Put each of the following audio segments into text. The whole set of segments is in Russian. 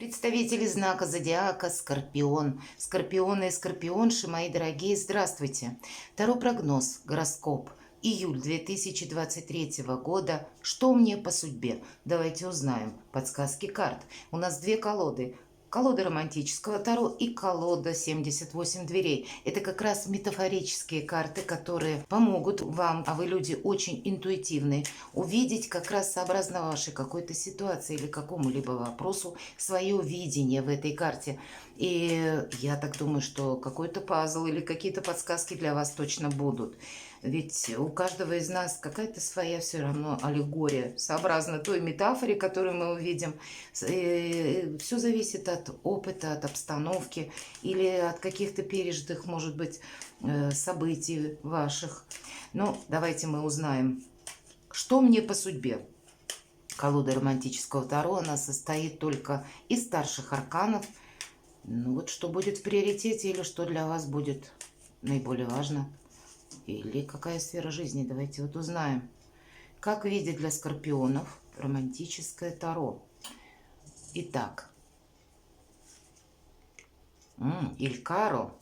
Представители знака зодиака Скорпион. Скорпионы и скорпионши, мои дорогие, здравствуйте. Таро прогноз, гороскоп. Июль 2023 года. Что мне по судьбе? Давайте узнаем. Подсказки карт. У нас две колоды. Колода романтического Таро и колода 78 дверей. Это как раз метафорические карты, которые помогут вам, а вы люди очень интуитивные, увидеть как раз сообразно вашей какой-то ситуации или какому-либо вопросу свое видение в этой карте. И я так думаю, что какой-то пазл или какие-то подсказки для вас точно будут. Ведь у каждого из нас какая-то своя все равно аллегория, сообразно той метафоре, которую мы увидим. Все зависит от опыта, от обстановки или от каких-то пережитых, может быть, событий ваших. Но давайте мы узнаем, что мне по судьбе. Колода романтического Таро, она состоит только из старших арканов. Ну вот что будет в приоритете или что для вас будет наиболее важно. Или какая сфера жизни? Давайте вот узнаем. Как видит для скорпионов романтическое Таро? Итак. Илькаро.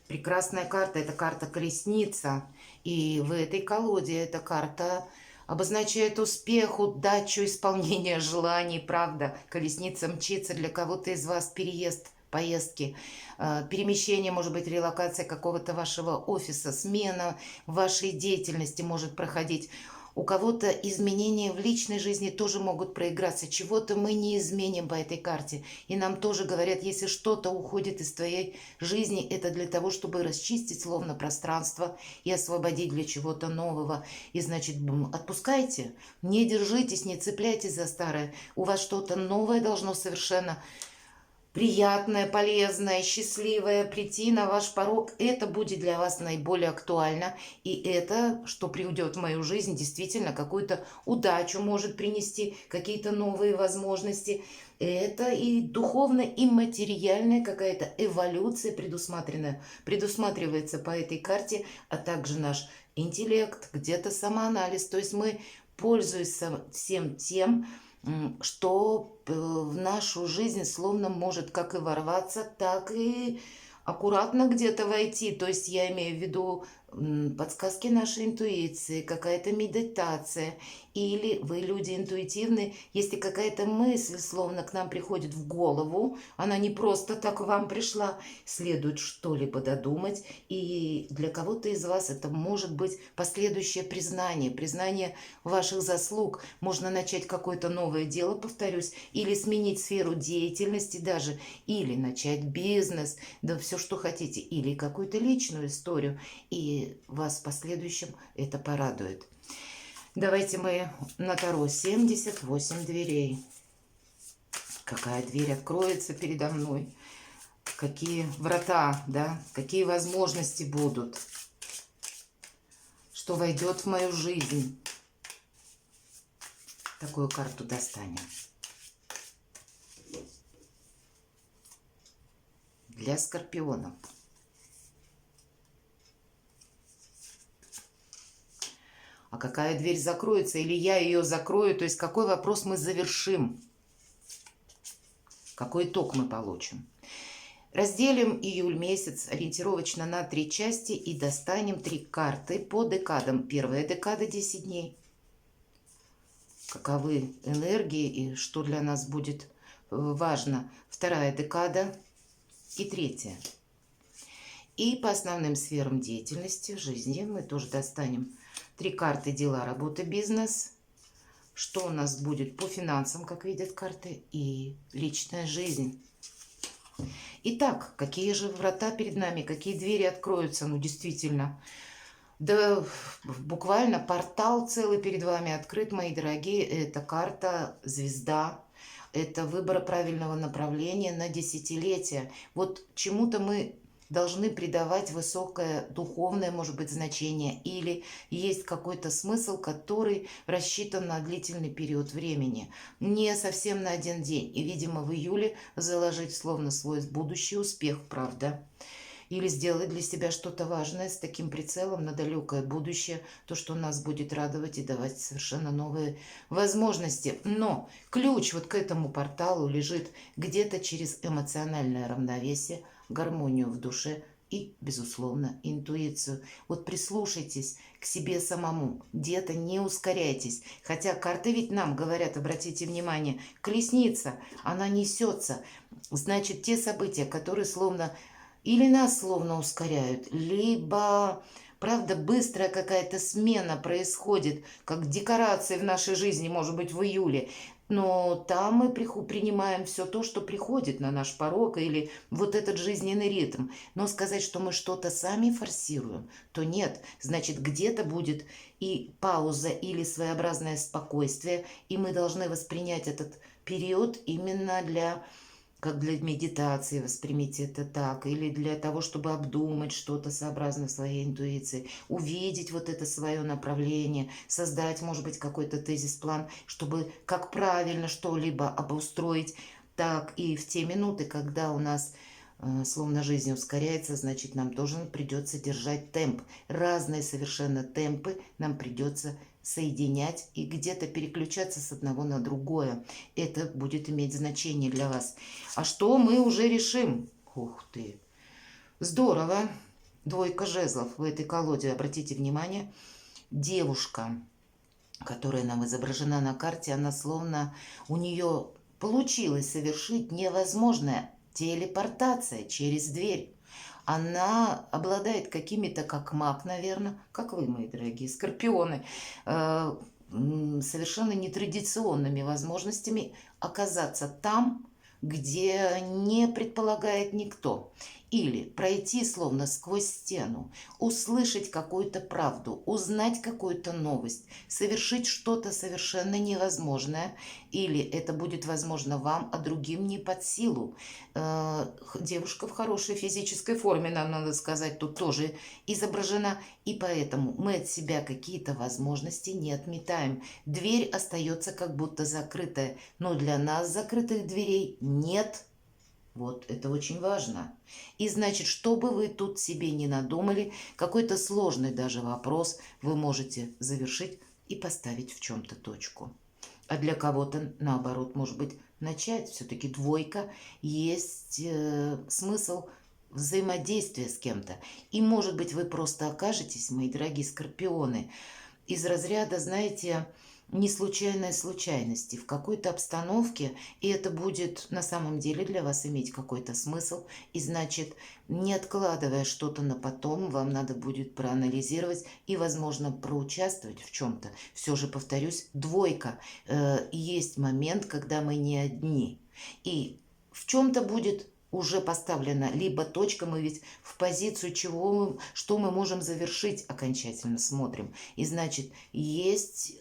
Прекрасная карта. Это карта колесница. И в этой колоде эта карта обозначает успех, удачу, исполнение желаний. Правда, колесница мчится. Для кого-то из вас переезд, поездки, перемещение, может быть, релокация какого-то вашего офиса, смена вашей деятельности может проходить. У кого-то изменения в личной жизни тоже могут проиграться. Чего-то мы не изменим по этой карте. И нам тоже говорят, если что-то уходит из твоей жизни, это для того, чтобы расчистить словно пространство и освободить для чего-то нового. И значит, отпускайте, не держитесь, не цепляйтесь за старое. У вас что-то новое должно совершенно приятное, полезное, счастливое прийти на ваш порог. Это будет для вас наиболее актуально. И это, что приведет в мою жизнь, действительно какую-то удачу может принести, какие-то новые возможности. Это и духовная, и материальная какая-то эволюция предусматривается по этой карте, а также наш интеллект, где-то самоанализ. То есть мы пользуемся всем тем, что в нашу жизнь словно может как и ворваться, так и аккуратно где-то войти. То есть я имею в виду подсказки нашей интуиции, какая-то медитация. Или вы люди интуитивные, если какая-то мысль словно к нам приходит в голову, она не просто так вам пришла, следует что-либо додумать. И для кого-то из вас это может быть последующее признание ваших заслуг. Можно начать какое-то новое дело, повторюсь, или сменить сферу деятельности даже, или начать бизнес, да все, что хотите, или какую-то личную историю. И вас в последующем это порадует. Давайте мы на Таро 78 дверей. Какая дверь откроется передо мной? Какие врата, да? Какие возможности будут? Что войдет в мою жизнь? Такую карту достанем. Для скорпионов. А какая дверь закроется, или я ее закрою, то есть какой вопрос мы завершим, какой итог мы получим. Разделим июль месяц ориентировочно на 3 части и достанем 3 карты по декадам. Первая декада 10 дней. Каковы энергии и что для нас будет важно. Вторая декада и третья. И по основным сферам деятельности, жизни мы тоже достанем 3 карты: дела, работа, бизнес. Что у нас будет по финансам, как видят карты, и личная жизнь. Итак, какие же врата перед нами, какие двери откроются? Ну, действительно, да, буквально портал целый перед вами открыт, мои дорогие. Это карта звезда. Это выбор правильного направления на десятилетия. Вот чему-то мы должны придавать высокое духовное, может быть, значение, или есть какой-то смысл, который рассчитан на длительный период времени, не совсем на один день. И, видимо, в июле заложить словно свой будущий успех, правда. или сделать для себя что-то важное с таким прицелом на далекое будущее, то, что нас будет радовать и давать совершенно новые возможности. Но ключ вот к этому порталу лежит где-то через эмоциональное равновесие, гармонию в душе и, безусловно, интуицию. Вот прислушайтесь к себе самому, где-то не ускоряйтесь. Хотя карты ведь нам говорят, обратите внимание, колесница, она несется. Значит, те события, которые словно или нас словно ускоряют, либо, правда, быстрая какая-то смена происходит, как декорации в нашей жизни, может быть, в июле. Но там мы принимаем все то, что приходит на наш порог, или вот этот жизненный ритм. Но сказать, что мы что-то сами форсируем, то нет. Значит, где-то будет и пауза, или своеобразное спокойствие, и мы должны воспринять этот период именно как для медитации, воспримите это так, или для того, чтобы обдумать что-то сообразно своей интуиции, увидеть вот это свое направление, создать, может быть, какой-то тезис-план, чтобы как правильно что-либо обустроить, так и в те минуты, когда у нас словно жизнь ускоряется, значит, нам тоже придется держать темп. Разные совершенно темпы нам придется соединять и где-то переключаться с одного на другое. Это будет иметь значение для вас. А что мы уже решим? Ух ты! Здорово! Двойка жезлов в этой колоде. Обратите внимание, девушка, которая нам изображена на карте, она словно у нее получилось совершить невозможное. Телепортация через дверь. Она обладает какими-то, как маг, наверное, как вы, мои дорогие скорпионы, совершенно нетрадиционными возможностями оказаться там, где не предполагает никто. Или пройти словно сквозь стену, услышать какую-то правду, узнать какую-то новость, совершить что-то совершенно невозможное. Или это будет возможно вам, а другим не под силу. Девушка в хорошей физической форме, нам надо сказать, тут тоже изображена. И поэтому мы от себя какие-то возможности не отметаем. Дверь остается как будто закрытая, но для нас закрытых дверей нет. Вот, это очень важно. И значит, что бы вы тут себе не надумали, какой-то сложный даже вопрос вы можете завершить и поставить в чем-то точку. А для кого-то, наоборот, может быть, начать. Все-таки двойка есть смысл взаимодействия с кем-то. И, может быть, вы просто окажетесь, мои дорогие скорпионы, из разряда, знаете, не случайной случайности в какой-то обстановке, и это будет на самом деле для вас иметь какой-то смысл, и значит, не откладывая что-то на потом, вам надо будет проанализировать и, возможно, проучаствовать в чем-то. Все же, повторюсь, двойка. Есть момент, когда мы не одни, и в чем-то будет уже поставлена либо точка, мы ведь в позицию чего что мы можем завершить окончательно смотрим. И значит, есть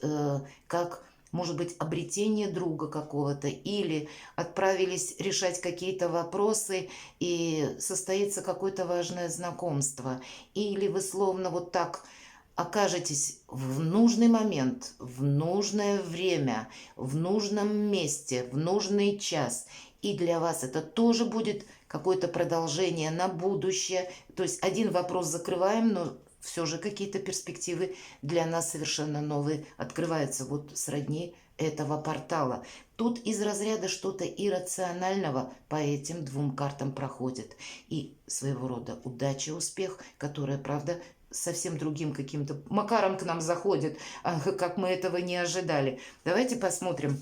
как, может быть, обретение друга какого-то, или отправились решать какие-то вопросы, и состоится какое-то важное знакомство, или вы словно вот так окажетесь в нужный момент, в нужное время, в нужном месте, в нужный час. И для вас это тоже будет какое-то продолжение на будущее. То есть один вопрос закрываем, но все же какие-то перспективы для нас совершенно новые открываются. Вот сродни этого портала. Тут из разряда что-то иррационального по этим двум картам проходит. И своего рода удача, успех, которая, правда, совсем другим каким-то макаром к нам заходит, как мы этого не ожидали. Давайте посмотрим,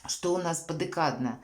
что у нас подекадно.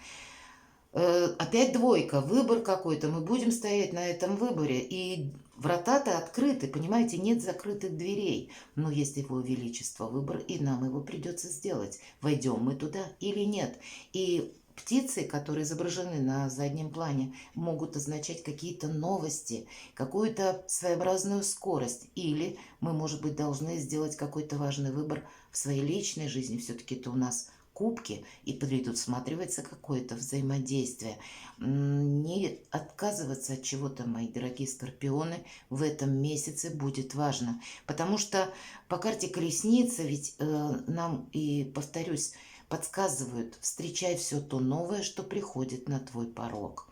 Опять двойка, выбор какой-то, мы будем стоять на этом выборе, и врата-то открыты, понимаете, нет закрытых дверей, но есть его величество выбор, и нам его придется сделать, войдем мы туда или нет. И птицы, которые изображены на заднем плане, могут означать какие-то новости, какую-то своеобразную скорость, или мы, может быть, должны сделать какой-то важный выбор в своей личной жизни, все-таки это у нас кубки, и предусматривается какое-то взаимодействие. Не отказываться от чего-то, мои дорогие скорпионы, в этом месяце будет важно. Потому что по карте колесница ведь нам, и повторюсь, подсказывают, встречай все то новое, что приходит на твой порог.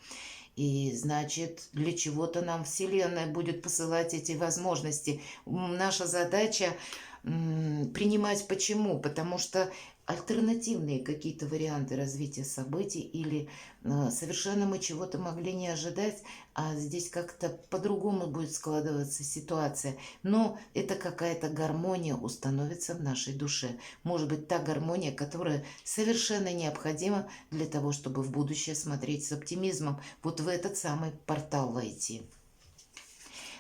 И значит, для чего-то нам Вселенная будет посылать эти возможности. Наша задача принимать почему? Потому что альтернативные какие-то варианты развития событий или совершенно мы чего-то могли не ожидать, а здесь как-то по-другому будет складываться ситуация. Но это какая-то гармония установится в нашей душе. Может быть, та гармония, которая совершенно необходима для того, чтобы в будущее смотреть с оптимизмом, вот в этот самый портал войти.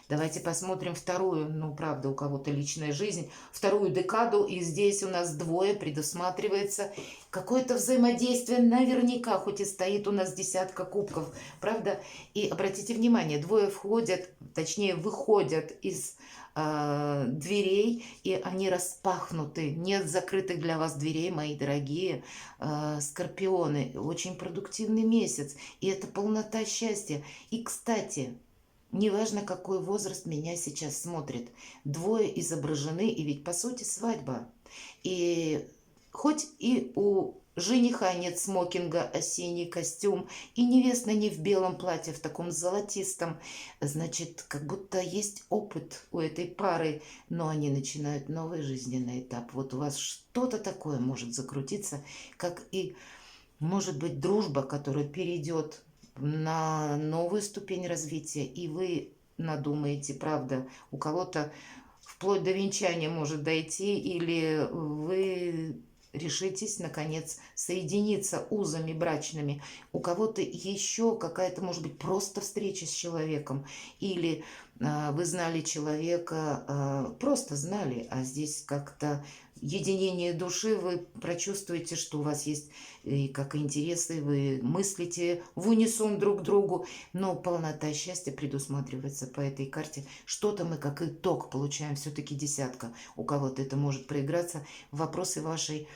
Давайте посмотрим вторую, ну, правда, у кого-то личная жизнь, вторую декаду, и здесь у нас двое предусматривается. Какое-то взаимодействие наверняка, хоть и стоит у нас десятка кубков, правда? И обратите внимание, двое входят, точнее, выходят из дверей, и они распахнуты. Нет закрытых для вас дверей, мои дорогие скорпионы. Очень продуктивный месяц, и это полнота счастья. И, кстати, неважно, какой возраст меня сейчас смотрит. Двое изображены, и ведь по сути свадьба. И хоть и у жениха нет смокинга, осенний костюм, и невеста не в белом платье, в таком золотистом, значит, как будто есть опыт у этой пары, но они начинают новый жизненный этап. Вот у вас что-то такое может закрутиться, как и, может быть, дружба, которая перейдет на новую ступень развития, и вы надумаете, правда, у кого-то вплоть до венчания может дойти, или вы решитесь, наконец, соединиться узами брачными. У кого-то еще какая-то, может быть, просто встреча с человеком, или вы знали человека, просто знали, а здесь как-то единение души, вы прочувствуете, что у вас есть и как интересы, вы мыслите в унисон друг к другу, но полнота счастья предусматривается по этой карте. Что-то мы как итог получаем, все-таки десятка. У кого-то это может проиграться в вопросы вашей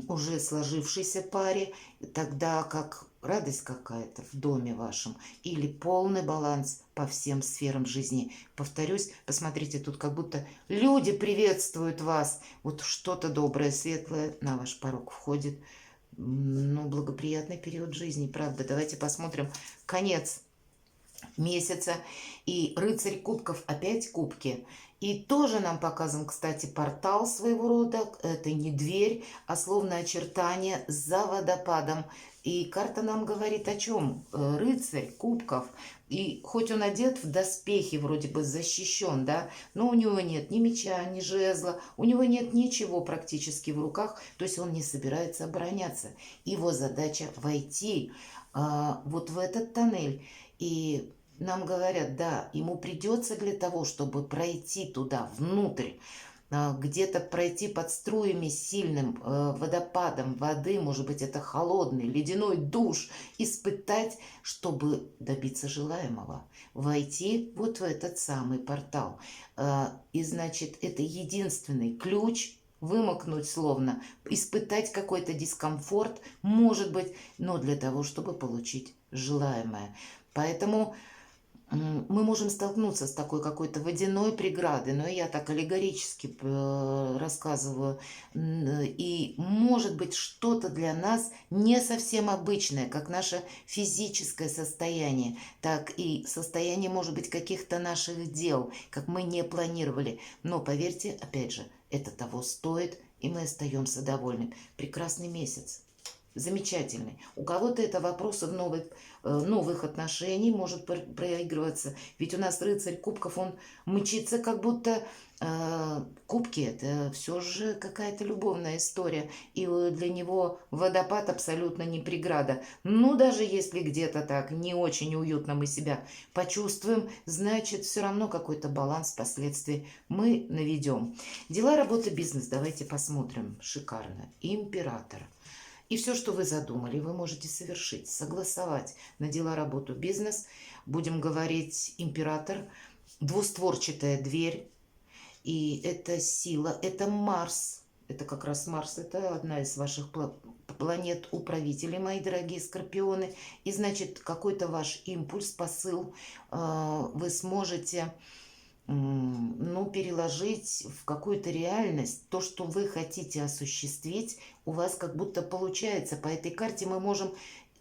уже сложившейся паре, тогда как радость какая-то в доме вашем или полный баланс по всем сферам жизни. Повторюсь, посмотрите, тут как будто люди приветствуют вас. Вот что-то доброе, светлое на ваш порог входит. Ну, благоприятный период жизни, правда. Давайте посмотрим конец месяца. И рыцарь кубков, опять кубки. И тоже нам показан, кстати, портал своего рода. Это не дверь, а словно очертание за водопадом. И карта нам говорит о чем? Рыцарь кубков. И хоть он одет в доспехи, вроде бы защищен, да, но у него нет ни меча, ни жезла, у него нет ничего практически в руках, то есть он не собирается обороняться. Его задача войти вот в этот тоннель. И нам говорят, да, ему придется для того, чтобы пройти туда, внутрь, где-то пройти под струями сильным водопадом воды, может быть, это холодный, ледяной душ, испытать, чтобы добиться желаемого, войти вот в этот самый портал. И, значит, это единственный ключ, вымокнуть словно, испытать какой-то дискомфорт, может быть, но для того, чтобы получить желаемое. Поэтому мы можем столкнуться с такой какой-то водяной преградой, но я так аллегорически рассказываю. И может быть что-то для нас не совсем обычное, как наше физическое состояние, так и состояние, может быть, каких-то наших дел, как мы не планировали. Но поверьте, опять же, это того стоит, и мы остаемся довольны. Прекрасный месяц. Замечательный. У кого-то это вопросы новых отношений может проигрываться. Ведь у нас рыцарь кубков, он мчится, как будто кубки это все же какая-то любовная история. И для него водопад абсолютно не преграда. Ну, даже если где-то так не очень уютно мы себя почувствуем, значит, все равно какой-то баланс впоследствии мы наведем. Дела, работа, бизнес. Давайте посмотрим. Шикарно. Император. И все, что вы задумали, вы можете совершить, согласовать на дела, работу, бизнес. Будем говорить император, двустворчатая дверь. И это сила, это Марс. Это как раз Марс, это одна из ваших планет-управителей, мои дорогие скорпионы. И значит, какой-то ваш импульс, посыл вы сможете переложить в какую-то реальность. То, что вы хотите осуществить, у вас как будто получается. По этой карте мы можем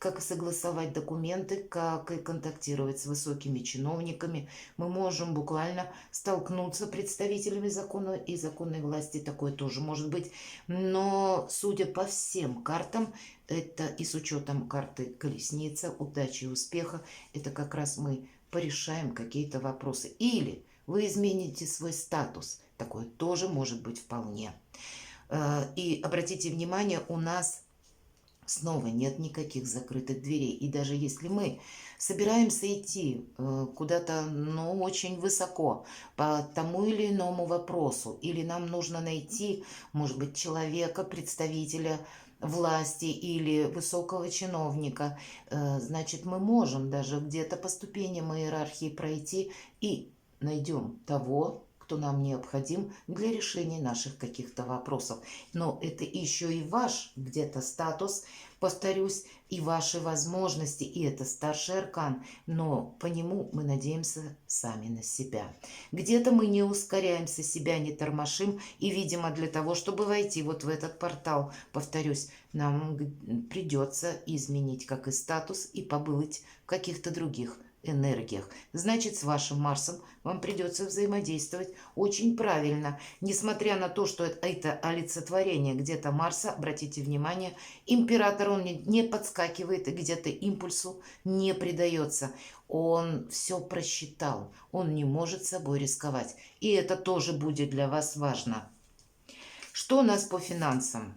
как согласовать документы, как и контактировать с высокими чиновниками. Мы можем буквально столкнуться с представителями закона и законной власти, такое тоже может быть. Но, судя по всем картам, это и с учетом карты колесница, удачи и успеха, это как раз мы порешаем какие-то вопросы. Или вы измените свой статус, такое тоже может быть вполне. И обратите внимание, у нас снова нет никаких закрытых дверей. И даже если мы собираемся идти куда-то, ну, очень высоко по тому или иному вопросу, или нам нужно найти, может быть, человека, представителя власти или высокого чиновника, значит, мы можем даже где-то по ступеням иерархии пройти и найдем того, кто нам необходим для решения наших каких-то вопросов. Но это еще и ваш где-то статус, повторюсь, и ваши возможности, и это старший аркан, но по нему мы надеемся сами на себя. Где-то мы не ускоряемся, себя не тормошим, и, видимо, для того, чтобы войти вот в этот портал, повторюсь, нам придется изменить как и статус, и побыть в каких-то других энергиях. Значит, с вашим Марсом вам придется взаимодействовать очень правильно. Несмотря на то, что это олицетворение где-то Марса, обратите внимание, император, он не подскакивает и где-то импульсу не придается. Он все просчитал, он не может собой рисковать. И это тоже будет для вас важно. Что у нас по финансам?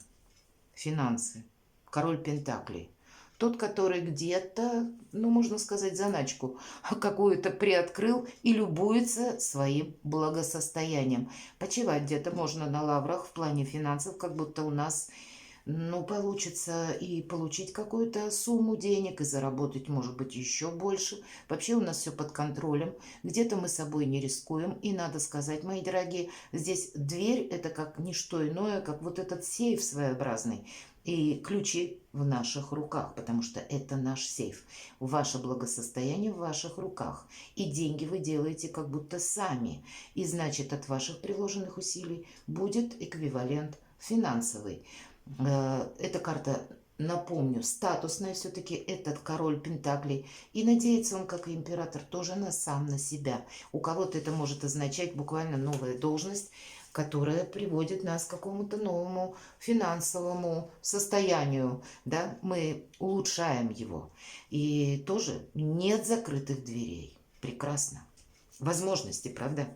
Финансы. Король Пентаклей. Тот, который где-то, ну, можно сказать, заначку какую-то приоткрыл и любуется своим благосостоянием. Почивать где-то можно на лаврах в плане финансов, как будто у нас, ну, получится и получить какую-то сумму денег, и заработать, может быть, еще больше. Вообще у нас все под контролем. Где-то мы собой не рискуем. И надо сказать, мои дорогие, здесь дверь – это как не что иное, как вот этот сейф своеобразный. И ключи в наших руках, потому что это наш сейф. Ваше благосостояние в ваших руках. И деньги вы делаете как будто сами. И значит, от ваших приложенных усилий будет эквивалент финансовый. Эта карта, напомню, статусная все-таки, этот король Пентаклей. И надеется он, как и император, тоже сам на себя. У кого-то это может означать буквально новая должность, которая приводит нас к какому-то новому финансовому состоянию, да, мы улучшаем его. И тоже нет закрытых дверей. Прекрасно. Возможности, правда?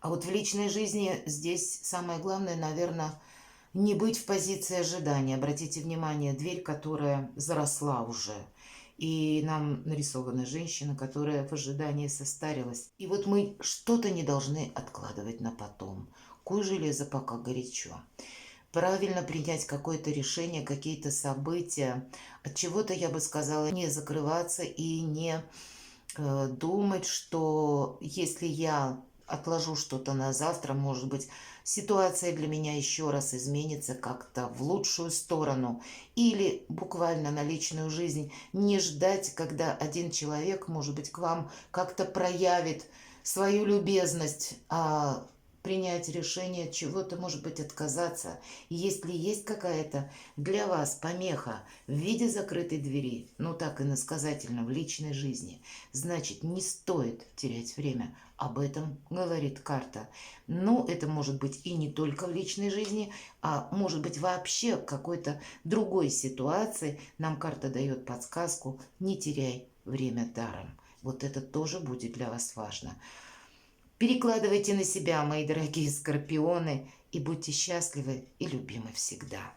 А вот в личной жизни здесь самое главное, наверное, не быть в позиции ожидания. Обратите внимание, дверь, которая заросла уже. И нам нарисована женщина, которая в ожидании состарилась. И вот мы что-то не должны откладывать на потом. Куй железо, пока горячо. Правильно принять какое-то решение, какие-то события. От чего-то, я бы сказала, не закрываться и не думать, что если я отложу что-то на завтра, может быть, ситуация для меня еще раз изменится как-то в лучшую сторону. Или буквально на личную жизнь не ждать, когда один человек, может быть, к вам как-то проявит свою любезность, а принять решение от чего-то, может быть, отказаться. Если есть какая-то для вас помеха в виде закрытой двери, ну так иносказательно в личной жизни, значит, не стоит терять время. Об этом говорит карта. Но это может быть и не только в личной жизни, а может быть вообще в какой-то другой ситуации. Нам карта дает подсказку: не теряй время даром. Вот это тоже будет для вас важно. Перекладывайте на себя, мои дорогие скорпионы, и будьте счастливы и любимы всегда.